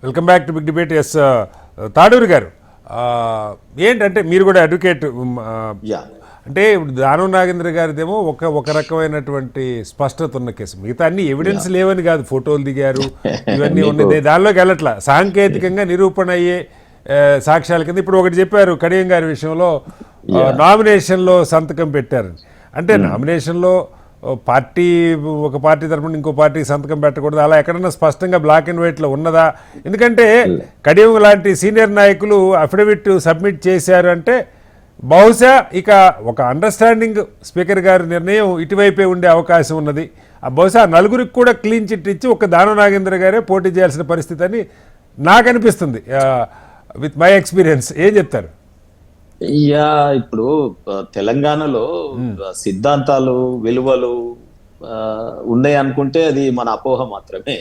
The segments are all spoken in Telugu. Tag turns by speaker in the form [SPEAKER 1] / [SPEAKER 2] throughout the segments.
[SPEAKER 1] Welcome back to big debate. Yes Taduri గారు, ఏంటంటే మీరు కూడా అడ్వకేట్. అంటే ఇప్పుడు దానం నాగేంద్ర గారిదేమో ఒక రకమైనటువంటి స్పష్టత ఉన్న కేసు, మిగతా అన్ని ఎవిడెన్స్ లేవని కాదు, ఫోటోలు దిగారు ఇవన్నీ ఉన్నాయి, దానిలోకి వెళ్ళట్లా. సాంకేతికంగా నిరూపణ అయ్యే సాక్ష్యాల కింద ఇప్పుడు ఒకటి చెప్పారు కడియం గారి విషయంలో, నామినేషన్లో సంతకం పెట్టారని. అంటే నామినేషన్లో ఒక పార్టీ తరఫున ఇంకో పార్టీకి సంతకం పెట్టకూడదు, అలా ఎక్కడన్నా స్పష్టంగా బ్లాక్ అండ్ వైట్లో ఉన్నదా? ఎందుకంటే కడియం లాంటి సీనియర్ నాయకులు అఫిడవిట్ సబ్మిట్ చేశారు అంటే బహుశా ఇక ఒక అండర్స్టాండింగ్ స్పీకర్ గారి నిర్ణయం ఇటువైపే ఉండే అవకాశం ఉన్నది. బహుశా నలుగురికి కూడా క్లీన్ చిట్ ఇచ్చి ఒక దానం నాగేంద్ర గారే పోటీ చేయాల్సిన పరిస్థితి అని నాకు అనిపిస్తుంది, విత్ మై ఎక్స్పీరియన్స్. ఏం చెప్తారు?
[SPEAKER 2] ఇప్పుడు తెలంగాణలో సిద్ధాంతాలు విలువలు ఉన్నాయి అనుకుంటే అది మన అపోహ మాత్రమే.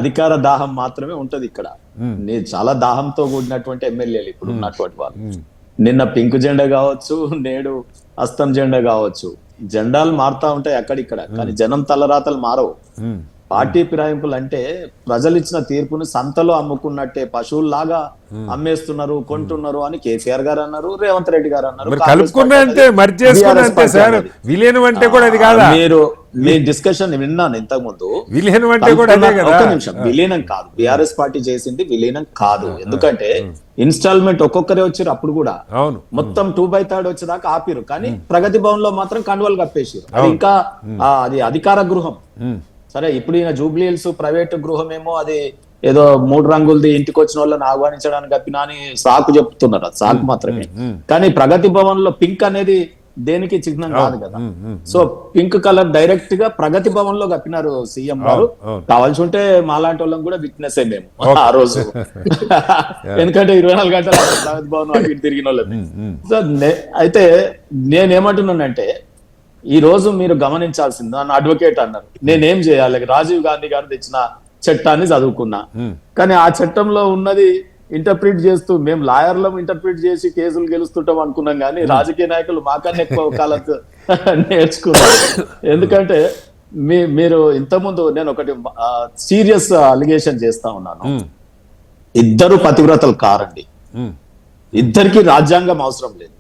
[SPEAKER 2] అధికార దాహం మాత్రమే ఉంటది ఇక్కడ. చాలా దాహంతో కూడినటువంటి ఎమ్మెల్యేలు ఇప్పుడు ఉన్నటువంటి వాళ్ళు. నిన్న పింక్ జెండా కావచ్చు, నేడు అస్తం జెండా కావచ్చు, జెండాలు మారుతా ఉంటాయి అక్కడిక్కడ, కానీ జనం తలరాతలు మారవు. పార్టీ ఫిరాయింపులు అంటే ప్రజలు ఇచ్చిన తీర్పుని సంతలో అమ్ముకున్నట్టే పశువుల్లాగా అమ్మేస్తున్నారు, కొంటున్నారు అని కేసీఆర్ గారు అన్నారు, రేవంత్ రెడ్డి గారు అన్నారు. మీరు మీ డిస్కషన్ విన్నాను ఇంతకు ముందు. ఒక్క నిమిషం, విలీనం కాదు, బీఆర్ఎస్ పార్టీ చేసింది విలీనం కాదు. ఎందుకంటే ఇన్స్టాల్మెంట్ ఒక్కొక్కరే వచ్చారు, అప్పుడు కూడా మొత్తం 2/3 వచ్చేదాకా ఆపిరు, కానీ ప్రగతి భవన్ లో మాత్రం కండువలు కప్పేసారు. అది ఇంకా అది అధికార గృహం. సరే, ఇప్పుడు ఈయన జూబ్లీ హిల్స్ ప్రైవేట్ గృహమేమో అది ఏదో 3 రంగులది ఇంటికి వచ్చిన వాళ్ళని ఆహ్వానించడానికి కప్పినా అని సాకు చెప్తున్నారు, అది సాకు మాత్రమే. కానీ ప్రగతి భవన్ లో పింక్ అనేది దేనికి చిహ్నం కాదు కదా. సో పింక్ కలర్ డైరెక్ట్ గా ప్రగతి భవన్ లో కప్పినారు సీఎం గారు. కావాల్సి ఉంటే మాలాంటి వాళ్ళం కూడా విట్నెస్ మేము ఆ రోజు, ఎందుకంటే 24 గంటలు ప్రగతి భవన్ అటు తిరిగిన వాళ్ళని. సో అయితే నేనేమంటున్నానంటే, ఈ రోజు మీరు గమనించాల్సింది, నన్ను అడ్వకేట్ అన్నారు, నేనేం చేయాలి? రాజీవ్ గాంధీ గారు తెచ్చిన చట్టాన్ని చదువుకున్నా, కానీ ఆ చట్టంలో ఉన్నది ఇంటర్ప్రిట్ చేస్తూ మేము లాయర్లం ఇంటర్ప్రిట్ చేసి కేసులు గెలుస్తుంటాం అనుకున్నాం, కానీ రాజకీయ నాయకులు మాకన్నా ఎక్కువ కాలకు నేర్చుకున్నారు. ఎందుకంటే మీరు ఇంతకుముందు నేను ఒకటి సీరియస్ అలిగేషన్ చేస్తా ఉన్నాను. ఇద్దరు పతివ్రతలు కారండి, ఇద్దరికి రాజ్యాంగం అవసరం లేదు.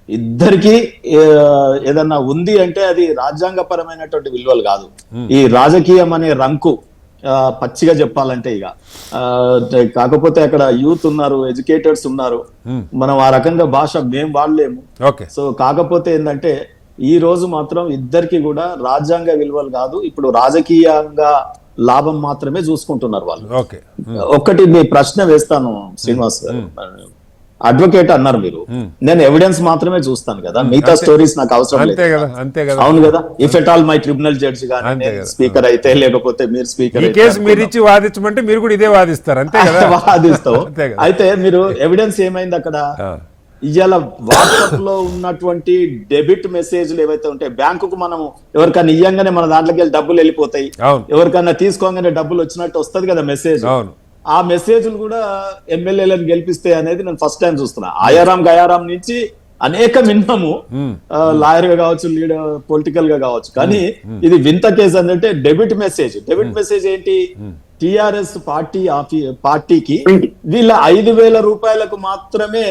[SPEAKER 2] ఇద్దరికి ఏదన్నా ఉంది అంటే అది రాజ్యాంగపరమైనటువంటి విలువలు కాదు. ఈ రాజకీయం అనే రంకు పచ్చిగా చెప్పాలంటే ఇక కాకపోతే అక్కడ యూత్ ఉన్నారు, ఎడ్యుకేటెడ్స్ ఉన్నారు, మనం ఆ రకంగా భాష మేం వాడలేము. సో కాకపోతే ఏంటంటే ఈ రోజు మాత్రం ఇద్దరికి కూడా రాజ్యాంగ విలువలు కాదు, ఇప్పుడు రాజకీయంగా లాభం మాత్రమే చూసుకుంటున్నారు వాళ్ళు. ఒక్కటి మీ ప్రశ్న వేస్తాను శ్రీనివాస్, అడ్వకేట్ అన్నారు మీరు, నేను ఎవిడెన్స్ మాత్రమే చూస్తాను కదా, మిగతా స్టోరీస్ నాకు అవసరం లేదు. అవును కదా, if at all my tribunal judge గానీ స్పీకర్ అయితే, లేకపోతే మీరు స్పీకర్
[SPEAKER 1] వాదించమంటే మీరు కూడా ఇదే వాదిస్తారు, అంతే కదా?
[SPEAKER 2] వాదిస్తావు. అయితే మీరు ఎవిడెన్స్ ఏమైంది అక్కడ? ఇవాళ వాట్సాప్ లో ఉన్నటువంటి డెబిట్ మెసేజ్లు ఏవైతే ఉంటాయి, బ్యాంకుకు మనం ఎవరికైనా ఇయ్యంగానే మన దాంట్లోకి వెళ్ళి డబ్బులు వెళ్ళిపోతాయి, ఎవరికైనా తీసుకోగానే డబ్బులు వచ్చినట్టు వస్తుంది కదా మెసేజ్. ఆ మెసేజ్లు కూడా ఎమ్మెల్యేలను గెలిపిస్తాయి అనేది నేను ఫస్ట్ టైం చూస్తున్నా. ఆయారాం గయారాం నుంచి అనేక విన్నాము, లాయర్ గా కావచ్చు, లీడర్ పొలిటికల్ గా కావచ్చు, కానీ ఇది వింత కేసు అంటే డెబిట్ మెసేజ్. డెబిట్ మెసేజ్ ఏంటి? టిఆర్ఎస్ పార్టీకి వీళ్ళ 5,000 రూపాయలకు మాత్రమే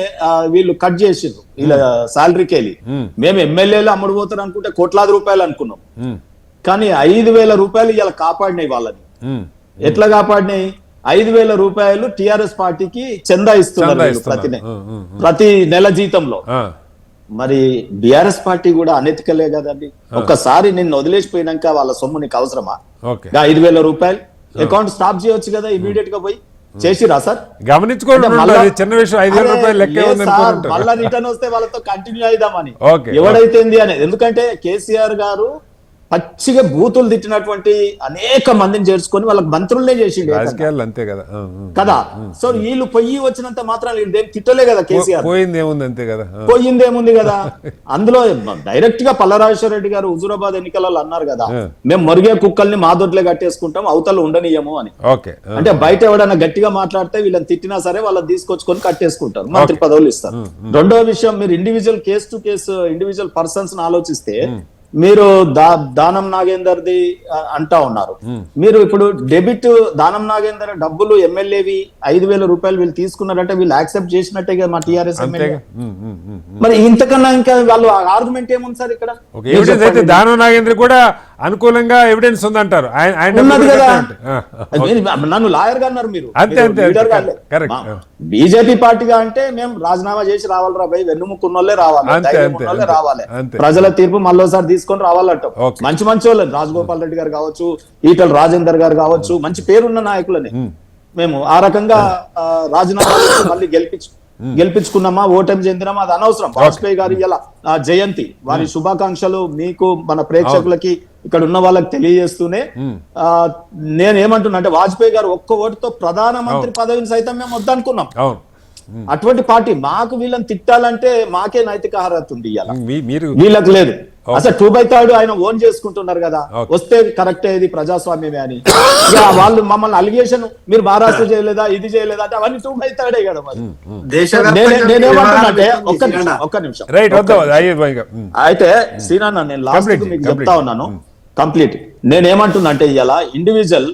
[SPEAKER 2] వీళ్ళు కట్ చేసిండ్రు వీళ్ళ శాలరీకి వెళ్ళి. మేము ఎమ్మెల్యేలు అమ్ముడు పోతారు అనుకుంటే కోట్లాది రూపాయలు అనుకున్నాం, కానీ 5,000 రూపాయలు ఇలా కాపాడినాయి వాళ్ళని. ఎట్లా కాపాడినాయి? 5,000 రూపాయలు టిఆర్ఎస్ పార్టీకి చందా ఇస్తున్నారు ప్రతి నెల జీతంలో. మరి బిఆర్ఎస్ పార్టీ కూడా అనెతికలే కదండి. ఒక్కసారి నిన్ను వదిలేసిపోయినాక వాళ్ళ సొమ్ము నీకు అవసరమా? 5,000 రూపాయలు అకౌంట్ స్టాప్ చేయొచ్చు కదా ఇమీడియట్ గా పోయి. చేసిరా సార్?
[SPEAKER 1] గమనించుకోండి,
[SPEAKER 2] మళ్ళా రిటర్న్ వస్తే వాళ్ళతో కంటిన్యూ అయిదామని ఎవడైతే అనేది. ఎందుకంటే కేసీఆర్ గారు పచ్చిగా బూతులు తిట్టినటువంటి అనేక మందిని చేర్చుకొని వాళ్ళకి మంత్రులనే చేసిండు
[SPEAKER 1] అంతే కదా
[SPEAKER 2] కదా. సో వీళ్ళు పొయ్యి వచ్చినంత మాత్రం వీళ్ళు తిట్టలే కదా కేసీఆర్. పోయిందేముంది కదా. అందులో డైరెక్ట్ గా పల్లరాజేశ్వర రెడ్డి గారు హుజూరాబాద్ ఎన్నికలలో అన్నారు కదా, మేము మొరిగే కుక్కల్ని మా దొడ్లే కట్టేసుకుంటాం, అవతల ఉండనీయము అని. అంటే బయట ఎవడన్నా గట్టిగా మాట్లాడితే వీళ్ళని తిట్టినా సరే వాళ్ళని తీసుకొచ్చుకొని కట్టేసుకుంటారు, మంత్రి పదవులు ఇస్తారు. రెండో విషయం, మీరు individual case to case individual persons ఆలోచిస్తే మీరు దానం నాగేందర్ది అంటా ఉన్నారు. మీరు ఇప్పుడు డెబిట్ దానం నాగేందర్ డబ్బులు ఎమ్మెల్యేవి 5,000 రూపాయలు వీళ్ళు తీసుకున్నారంటే వీళ్ళు యాక్సెప్ట్ చేసినట్టే కదా మా టీఆర్ఎస్ ఎమ్మెల్యే. మరి ఇంతకన్నా ఇంకా వాళ్ళు ఆర్గ్యుమెంట్ ఏముంది సార్ ఇక్కడ?
[SPEAKER 1] ఎవిడెన్స్ అయితే దానం నాగేంద్ర కూడా అనుకూలంగా ఎవిడెన్స్ ఉందంటారు.
[SPEAKER 2] ఉన్నది కదా. నన్ను లాయర్ గా అన్నారు మీరు, లీడర్ గా. బీజేపీ పార్టీగా అంటే మేము రాజీనామా చేసి రావాలిరా భయ్, వెన్నుముక్కున్నోళ్ళే రావాలి, రావాలి, ప్రజల తీర్పు మళ్ళోసారి తీసుకొని రావాలంటాం. మంచి మంచి వాళ్ళు రాజగోపాల్ రెడ్డి గారు కావచ్చు, ఈటల రాజేందర్ గారు కావచ్చు, మంచి పేరున్న నాయకులని మేము ఆ రకంగా రాజీనామా మళ్ళీ గెలిపించుకున్నామా, ఓటమి చెందినామా, అది అనవసరం. వాజ్పేయి గారి ఇలా జయంతి, వారి శుభాకాంక్షలు మీకు మన ప్రేక్షకులకి ఇక్కడ ఉన్న వాళ్ళకి తెలియజేస్తూనే నేనేమంటున్నా అంటే వాజ్పేయి గారు ఒక్క ఓటుతో ప్రధానమంత్రి పదవిని సైతం మేము వద్దనుకున్నాం. అటువంటి పార్టీ మాకు వీళ్ళని తిట్టాలంటే మాకే నైతిక అర్హత ఉంది, వీళ్ళకి లేదు. అసలు 2/3 ఆయన ఓన్ చేసుకుంటున్నారు కదా, వస్తే కరెక్టే, ఇది ప్రజాస్వామ్యమే అని. వాళ్ళు మమ్మల్ని అలిగేషన్ మీరు మహారాష్ట్ర చేయలేదా, ఇది చేయలేదా అంటే అవన్నీ 2/3 కదా. మరి నేనేమంటున్నాంటే ఒక్క నిమిషం అయితే శ్రీనాన్న, నేను లాస్ట్ మీకు చెప్తా ఉన్నాను కంప్లీట్. నేనేమంటున్నా అంటే ఇలా ఇండివిజువల్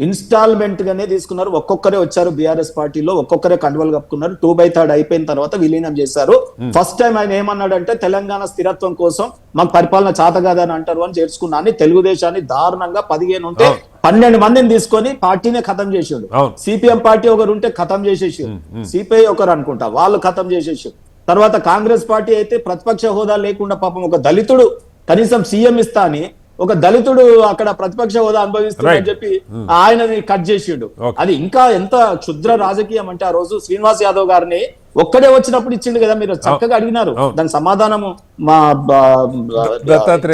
[SPEAKER 2] ఇన్స్టాల్మెంట్ గానే తీసుకున్నారు, ఒక్కొక్కరే వచ్చారు బీఆర్ఎస్ పార్టీలో, ఒక్కొక్కరే కండువలు కప్పుకున్నారు. 2/3 అయిపోయిన తర్వాత విలీనం చేశారు. ఫస్ట్ టైం ఆయన ఏమన్నాడంటే తెలంగాణ స్థిరత్వం కోసం మాకు పరిపాలన చేత కాదని అంటారు అని చేర్చుకున్నా అని తెలుగుదేశాన్ని దారుణంగా 15 ఉంటే 12 మందిని తీసుకొని పార్టీనే ఖతం చేసాడు. సిపిఎం పార్టీ ఒకరు ఉంటే ఖతం చేసేసి, సిపిఐ ఒకరు అనుకుంటా వాళ్ళు ఖతం చేసేసి, తర్వాత కాంగ్రెస్ పార్టీ అయితే ప్రతిపక్ష హోదా లేకుండా పాపం ఒక దళితుడు కనీసం సీఎం ఇస్తా అని ఒక దళితుడు అక్కడ ప్రతిపక్ష హోదా అనుభవిస్తుందని చెప్పి ఆయనని కట్ చేసిండు. అది ఇంకా ఎంత క్షుద్ర రాజకీయం అంటే ఆ రోజు శ్రీనివాస్ యాదవ్ గారిని ఒక్కడే వచ్చినప్పుడు ఇచ్చిండు కదా, మీరు చక్కగా అడిగినారు, దాని సమాధానము మా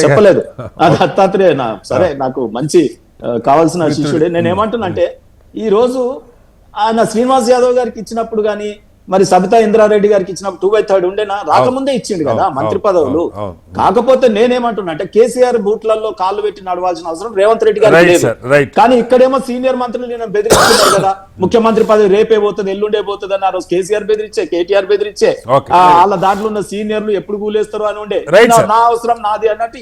[SPEAKER 2] చెప్పలేదు. దత్తాత్రేయ సరే నాకు మంచి కావాల్సిన శిష్యుడే. నేనేమంటున్నా అంటే ఈ రోజు ఆయన శ్రీనివాస్ యాదవ్ గారికి ఇచ్చినప్పుడు గానీ మరి సబితా ఇంద్రారెడ్డి గారికి ఇచ్చినప్పుడు 2/3 ఉండేనా, రాకముందే ఇచ్చిండు కదా మంత్రి పదవులు. కాకపోతే నేనేమంటున్నా అంటే కేసీఆర్ బూట్లలో కాళ్ళు పెట్టి నడవాల్సిన అవసరం రేవంత్ రెడ్డి గారికి లేదు. కానీ ఇక్కడేమో సీనియర్ మంత్రులు నేను బెదిరిస్తున్నారు కదా, ముఖ్యమంత్రి పదవి రేపే పోతుంది, ఎల్లుండే పోతుంది అని ఆ రోజు కేసీఆర్ బెదిరించే, కేటీఆర్ బెదిరించే, వాళ్ళ దాంట్లో ఉన్న సీనియర్లు ఎప్పుడు కూలేస్తారు అని ఉండే, నా అవసరం నాది అన్నట్టు